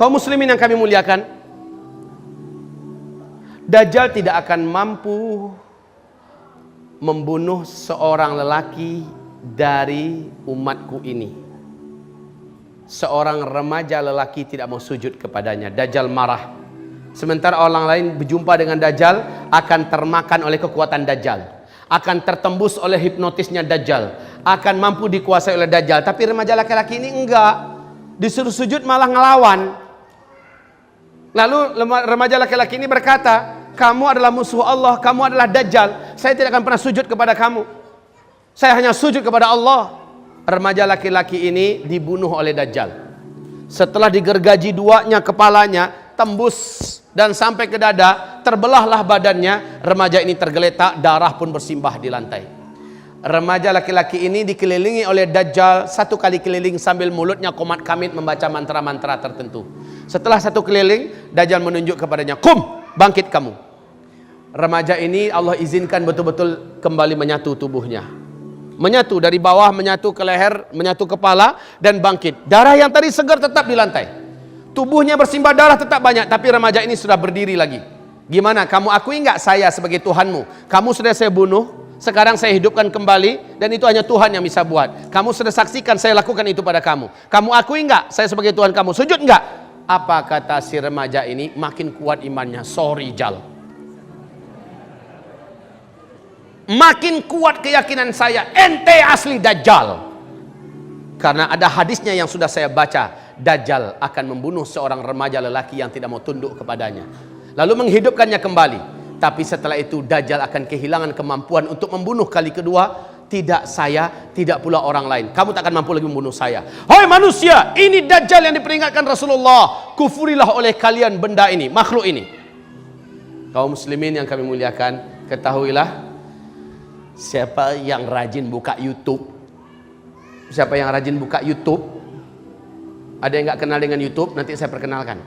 Kaum muslimin yang kami muliakan, Dajjal tidak akan mampu membunuh seorang lelaki dari umatku ini. Seorang remaja lelaki tidak mau sujud kepadanya. Dajjal marah. Sementara orang lain berjumpa dengan Dajjal akan termakan oleh kekuatan Dajjal, akan tertembus oleh hipnotisnya Dajjal, akan mampu dikuasai oleh Dajjal. Tapi remaja laki-laki ini enggak, disuruh sujud malah ngelawan. Lalu remaja laki-laki ini berkata, kamu adalah musuh Allah, kamu adalah Dajjal, saya tidak akan pernah sujud kepada kamu, saya hanya sujud kepada Allah. Remaja laki-laki ini dibunuh oleh Dajjal. Setelah digergaji duanya kepalanya, tembus dan sampai ke dada, terbelahlah badannya. Remaja ini tergeletak, darah pun bersimbah di lantai. Remaja laki-laki ini dikelilingi oleh Dajjal. Satu kali keliling sambil mulutnya komat kamit membaca mantra-mantra tertentu. Setelah satu keliling, Dajjal menunjuk kepadanya, kum, bangkit kamu. Remaja ini Allah izinkan betul-betul kembali menyatu tubuhnya. Menyatu dari bawah, menyatu ke leher, menyatu kepala, dan bangkit. Darah yang tadi segar tetap di lantai. Tubuhnya bersimbah darah tetap banyak, tapi remaja ini sudah berdiri lagi. Gimana, kamu akui nggak saya sebagai Tuhanmu? Kamu sudah saya bunuh, sekarang saya hidupkan kembali, dan itu hanya Tuhan yang bisa buat. Kamu sudah saksikan saya lakukan itu pada kamu. Kamu akui nggak saya sebagai Tuhan kamu? Sujud nggak? Apa kata si remaja ini? Makin kuat imannya. Sorry Jal, makin kuat keyakinan saya, ente asli Dajjal. Karena ada hadisnya yang sudah saya baca, Dajjal akan membunuh seorang remaja lelaki yang tidak mau tunduk kepadanya, lalu menghidupkannya kembali. Tapi setelah itu Dajjal akan kehilangan kemampuan untuk membunuh kali kedua. Tidak saya, tidak pula orang lain. Kamu tak akan mampu lagi membunuh saya. Hai manusia, ini Dajjal yang diperingatkan Rasulullah. Kufurilah oleh kalian benda ini, makhluk ini. Kaum muslimin yang kami muliakan, ketahuilah, siapa yang rajin buka YouTube? Siapa yang rajin buka YouTube? Ada yang nggak kenal dengan YouTube? Nanti saya perkenalkan.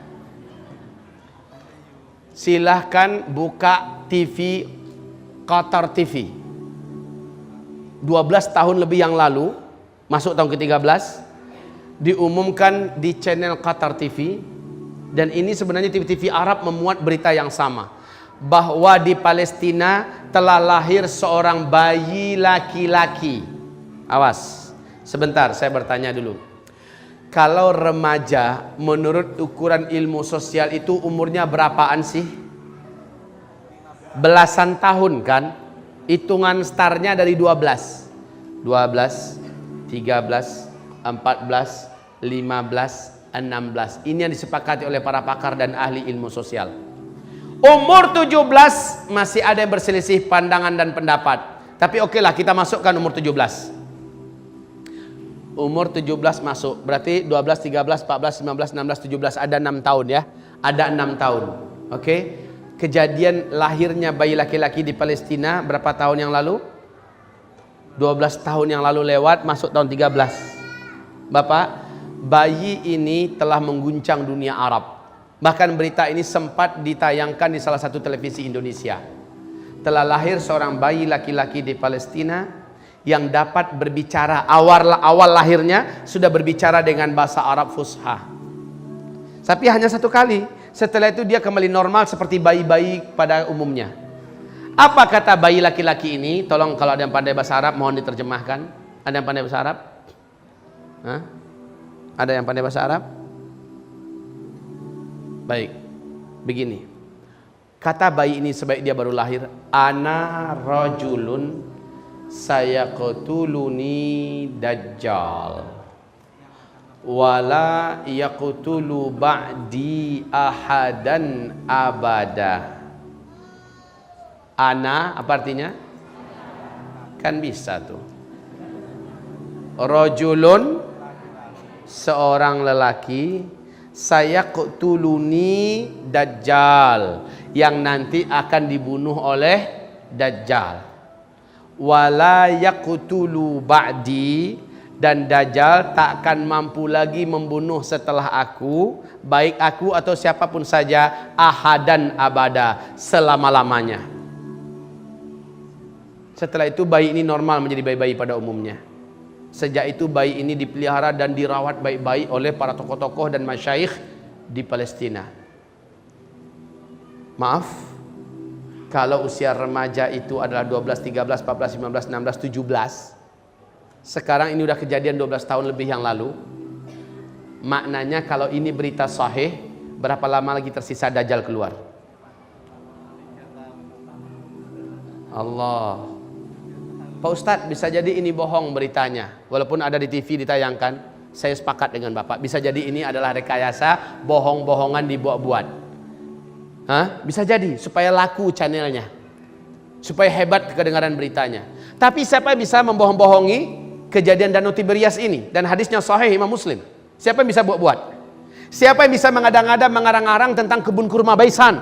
Silahkan buka TV Qatar TV. 12 tahun lebih yang lalu, masuk tahun ke-13, diumumkan di channel Qatar TV. Dan ini sebenarnya TV-TV Arab memuat berita yang sama, bahwa di Palestina telah lahir seorang bayi laki-laki. Awas, sebentar saya bertanya dulu. Kalau remaja menurut ukuran ilmu sosial itu umurnya berapaan sih? Belasan tahun kan? Hitungan startnya dari 12, 13, 14, 15, 16. Ini yang disepakati oleh para pakar dan ahli ilmu sosial. Umur 17 masih ada yang berselisih pandangan dan pendapat. Tapi oke lah, kita masukkan umur 17. Umur 17 masuk, berarti 12, 13, 14, 15, 16, 17. Ada 6 tahun ya. Ada 6 tahun. Oke. Kejadian lahirnya bayi laki-laki di Palestina berapa tahun yang lalu? 12 tahun yang lalu lewat, masuk tahun 13. Bapak, bayi ini telah mengguncang dunia Arab. Bahkan berita ini sempat ditayangkan di salah satu televisi Indonesia. Telah lahir seorang bayi laki-laki di Palestina yang dapat berbicara, awal lahirnya sudah berbicara dengan bahasa Arab Fusha. Tapi hanya satu kali. Setelah itu dia kembali normal seperti bayi-bayi pada umumnya. Apa kata bayi laki-laki ini? Tolong kalau ada yang pandai bahasa Arab mohon diterjemahkan. Ada yang pandai bahasa Arab? Hah? Ada yang pandai bahasa Arab? Baik, begini. Kata bayi ini sebaik dia baru lahir, ana rajulun sayaqtuluni dajjal wala yaqtulu ba'di ahadan abada. Ana apa artinya? Kan bisa tuh. Rajulun seorang lelaki, sayaqtuluni dajjal yang nanti akan dibunuh oleh Dajjal. Wala yaqtulu ba'di, dan Dajjal tak akan mampu lagi membunuh setelah aku, baik aku atau siapapun saja, ahadan abada, selama-lamanya. Setelah itu bayi ini normal menjadi bayi-bayi pada umumnya. Sejak itu bayi ini dipelihara dan dirawat baik-baik oleh para tokoh-tokoh dan masyayikh di Palestina. Maaf, kalau usia remaja itu adalah 12, 13, 14, 15, 16, 17. Sekarang ini udah kejadian 12 tahun lebih yang lalu. Maknanya kalau ini berita sahih, berapa lama lagi tersisa Dajjal keluar? Allah. Pak Ustadz, bisa jadi ini bohong beritanya. Walaupun ada di TV ditayangkan, saya sepakat dengan Bapak. Bisa jadi ini adalah rekayasa, bohong-bohongan dibuat-buat. Hah? Bisa jadi supaya laku channelnya, supaya hebat kedengaran beritanya. Tapi siapa yang bisa membohong-bohongi kejadian Danau Tiberias ini? Dan hadisnya sahih Imam Muslim. Siapa yang bisa buat-buat? Siapa yang bisa mengadang-adang, mengarang-arang tentang kebun kurma Baisan?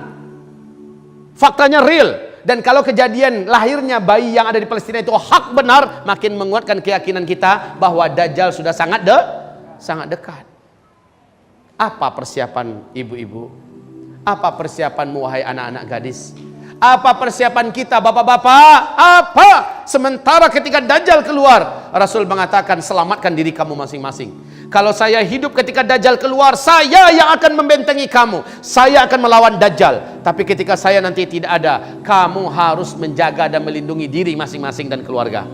Faktanya real. Dan kalau kejadian lahirnya bayi yang ada di Palestina itu hak benar, makin menguatkan keyakinan kita bahwa Dajjal sudah sangat dekat. Apa persiapan ibu-ibu? Apa persiapanmu wahai anak-anak gadis? Apa persiapan kita bapak-bapak? Apa? Sementara ketika Dajjal keluar, Rasul mengatakan selamatkan diri kamu masing-masing. Kalau saya hidup ketika Dajjal keluar, saya yang akan membentengi kamu. Saya akan melawan Dajjal. Tapi ketika saya nanti tidak ada, kamu harus menjaga dan melindungi diri masing-masing dan keluarga.